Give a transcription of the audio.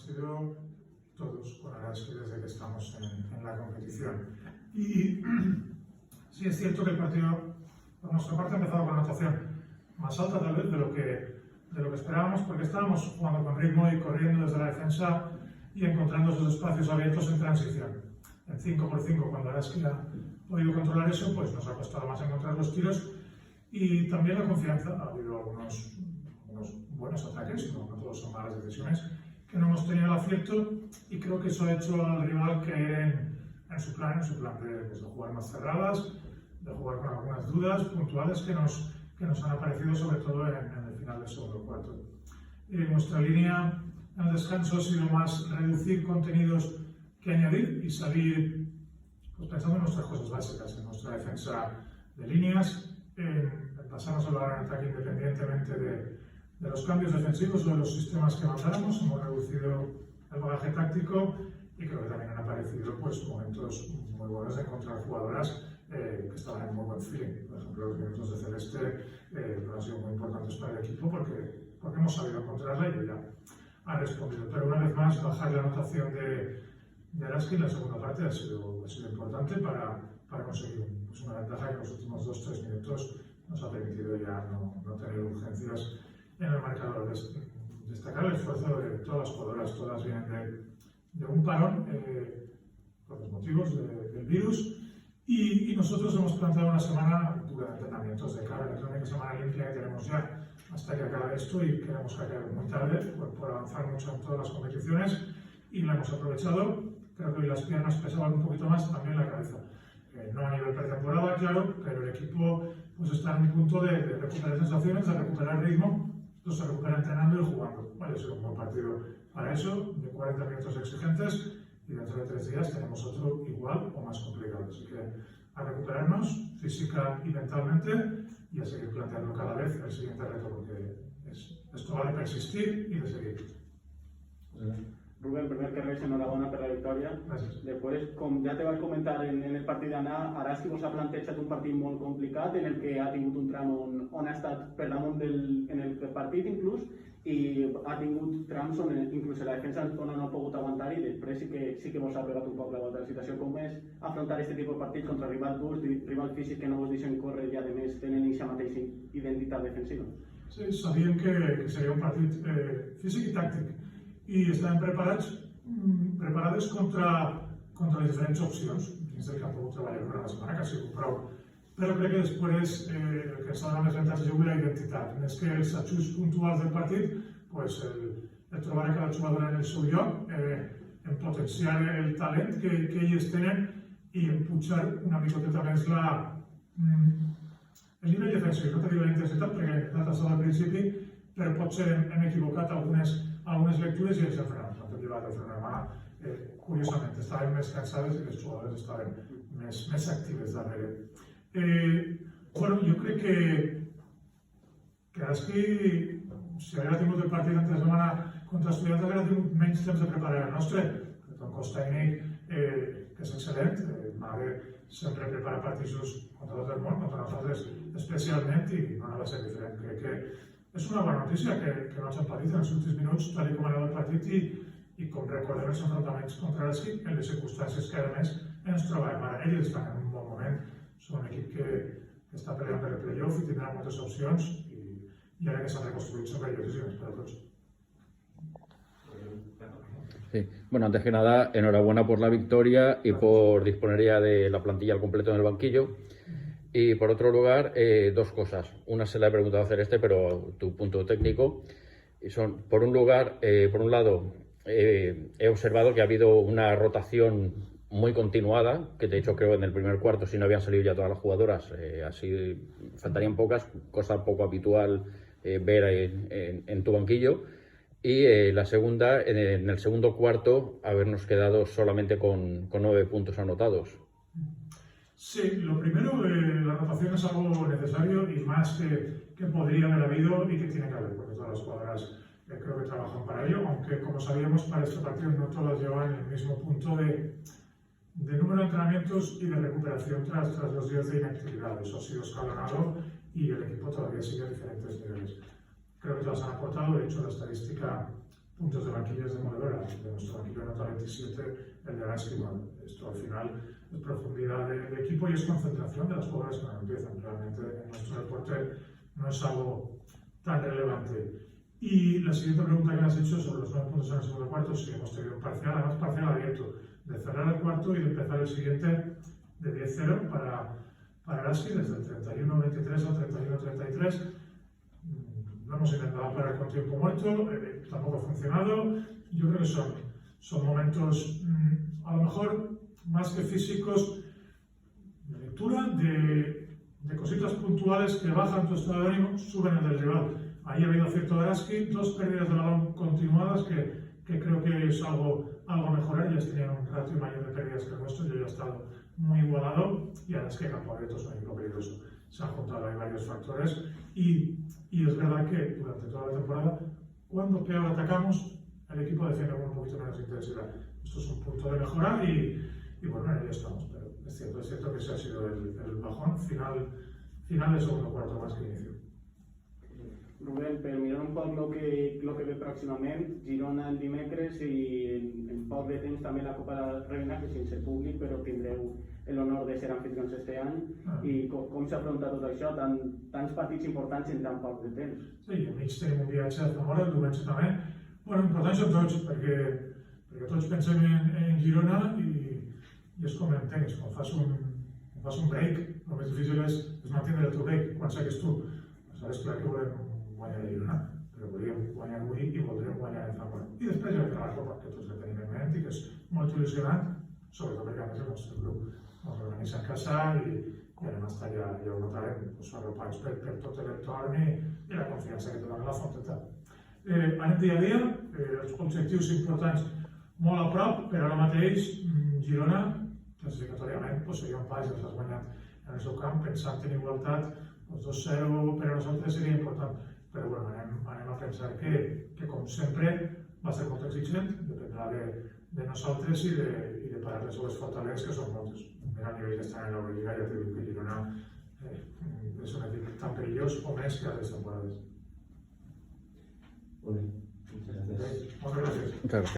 sido todos con Araski desde que estamos en la competición. Y sí es cierto que el partido, por nuestra parte, ha empezado con una anotación más alta tal vez de lo que esperábamos, porque estábamos jugando con ritmo y corriendo desde la defensa y encontrando esos espacios abiertos en transición. En 5x5, cuando Araski ha podido controlar eso, pues nos ha costado más encontrar los tiros y también la confianza. Ha habido algunos buenos ataques, no todos son malas decisiones, que no hemos tenido el acierto, y creo que eso ha hecho al rival caer en su plan de jugar más cerradas, de jugar con algunas dudas puntuales que nos han aparecido, sobre todo en el final del segundo cuarto. Nuestra línea en el descanso ha sido más reducir contenidos que añadir y salir pues, pensando en nuestras cosas básicas, en nuestra defensa de líneas, en pasarnos a hablar en ataque independientemente de los cambios defensivos o de los sistemas que mandáramos. Hemos reducido el bagaje táctico y creo que también han aparecido pues, momentos muy buenos de encontrar jugadoras que estaban en muy buen feeling. Por ejemplo, los minutos de Celeste han sido muy importantes para el equipo porque hemos sabido encontrarla y ella ha respondido. Pero una vez más, bajar la anotación de Araski en la segunda parte ha sido importante para conseguir una ventaja que en los últimos 2-3 minutos nos ha permitido ya no tener urgencias en el marcador. Destacar el esfuerzo de todas las jugadoras, todas vienen de un parón por los motivos del virus, y nosotros hemos planteado una semana dura de entrenamientos de carga. Es la única semana limpia que tenemos ya hasta que acabe esto y queremos que acabe muy tarde por avanzar mucho en todas las competiciones, y la hemos aprovechado. Creo que hoy las piernas pesaban un poquito más, también la cabeza. No a nivel pretemporada, claro, pero el equipo pues, está en un punto de recuperar sensaciones, de recuperar ritmo. Esto se recupera entrenando y jugando. Vale, ha sido un buen partido para eso, de 40 minutos exigentes, y dentro de 3 días tenemos otro igual o más complicado. Así que a recuperarnos física y mentalmente y a seguir planteando cada vez el siguiente reto, porque esto va de persistir y de seguir. Rubén, primer que res, enhorabona per la victòria. Gràcies. Després, com ja te vaig comentar en el partit d'anar, Araski vos ha plantejat un partit molt complicat en el que ha tingut un tram on ha estat per damunt en el partit inclús, i ha tingut trams on inclús la defensa on no ha pogut aguantar, i després sí que vos ha pegat un poc la volta de la situació. Com és afrontar aquest tipus de partits contra rival durs, rival físic que no vos deixen córrer i a més tenen aquesta mateixa identitat defensiva? Sí, sabíem que seria un partit físic i tàctic, i estàvem preparades contra les diferents opcions dins del que hem pogut treballar durant la setmana, que ha sigut prou. Però crec que després el que ens ha donat més avantatge ha sigut la identitat. Més que els ajuts puntuals del partit, pues, el trobar a cada jugadora en el seu lloc, en potenciar el talent que elles tenen i en pujar una micoteta més el nivell defensiu. No te dic la intensitat perquè la intensitat ha estat al principi, però potser hem equivocat algunes lectures i ens hem frenat. No t'he llevat el fren de mà. Curiosament, estaven més cansades i les jugadores estaven més actives darrere. Bueno, jo crec que Araski, si haguera tingut el partit entre setmana contra Estudiants, haguera tingut menys temps de preparar el nostre. El cos tècnic, que és excel·lent, Mare sempre prepara partits contra tot el món, contra nosaltres especialment, i no va ser diferent. Crec que és una bona notícia que no ens han patit en els últims minuts, tal com ha anat el partit, i com recordem els enfrontaments contra Araski, en les circumstàncies que a més ens trobàvem ara. Ells estan en un bon moment, són un equip que està peleant per el playoff i tindrà moltes opcions, i ara que s'han reconstruït són perillosíssimes per a tots. Sí. Bueno, antes que nada, enhorabuena por la victoria y por disponer ya de la plantilla al completo en el banquillo. Y por otro lugar, dos cosas. Una se la he preguntado a hacer pero tu punto técnico. Y son, por un lado, he observado que ha habido una rotación muy continuada, que de hecho creo en el primer cuarto, si no habían salido ya todas las jugadoras, así faltarían pocas, cosa poco habitual ver en tu banquillo. Y la segunda, en el segundo cuarto, habernos quedado solamente con 9 puntos anotados. Sí, lo primero, la rotación es algo necesario y más que podría haber habido y que tiene que haber, porque todas las jugadoras creo que trabajan para ello, aunque como sabíamos para este partido no todas llevan el mismo punto de número de entrenamientos y de recuperación tras los días de inactividad. Eso ha sido escalonado y el equipo todavía sigue a diferentes niveles. Creo que las han aportado, de hecho la estadística puntos de banquillo es demoledora. De nuestro banquillo nota 27, el de Araski. Bueno, esto al final es profundidad de equipo y es concentración de las jugadoras que no empiezan. Realmente en nuestro deporte no es algo tan relevante. Y la siguiente pregunta que me has hecho sobre los 9 puntos en el segundo cuarto, sí, hemos tenido un parcial, además parcial abierto, de cerrar el cuarto y de empezar el siguiente de 10-0 para Araski, desde el 31-23 al 31-33. Lo hemos intentado parar con tiempo muerto, tampoco ha funcionado. Yo creo que son momentos, a lo mejor, más que físicos, de lectura, de cositas puntuales que bajan tu estado de ánimo, suben el del rival. Ahí ha habido cierto Araski, 2 pérdidas de balón continuadas que creo que es algo a mejorar. Ellas tenían un ratio mayor de pérdidas que el nuestro, yo ya he estado muy igualado y Araski campo abierto es un equipo peligroso. Se han juntado ahí varios factores y es verdad que durante toda la temporada, cuando peor atacamos, el equipo defiende con un poquito menos intensidad. Esto es un punto de mejora y bueno, ahí estamos, pero es cierto que ese ha sido el bajón final del segundo cuarto más que inicio. Rubén, per mirar un poc el que ve pròximament, Girona el dimecres i en poc de temps també la Copa de la Reina, que sense públic, però tindreu l'honor de ser anfitrions este any. I com s'afronta tot això, tants partits importants en tan poc de temps? Sí, al mig tenim un viatge a Zamora, el diumenge també. Bueno, importants són tots, perquè tots pensem en Girona i és com en tenis, quan fas un break, el més difícil és mantenir el teu break, quan saques tu. Aleshores, clar que volem guanyar a Girona, però volíem guanyar avui i voldrem guanyar a Zamora. I després ja vendrà la Copa, que tots la tenim en ment i que és molt il·lusionant, sobretot perquè a més el nostre grup ens organitza a casa i anem a estar ja ho notarem, arropats per tot l'entorn i la confiança que te dona la Fonteta. Anem dia a dia, els objectius importants molt a prop, però ara mateix Girona, classificatoriament, seria un pas, ja s'has guanyat en el seu camp, pensant en igualtat, els 2-0 per a nosaltres seria important, però bueno, anem a pensar que com sempre va ser molt exigent, dependrà de nosaltres i de parar les seves fortaleses, que són moltes. A nivell d'estar en l'Eurolliga ja t'he dit que Girona és un equip tan perillós o més que altres temporades. Molt bé, moltes gràcies. Moltes gràcies. Claro.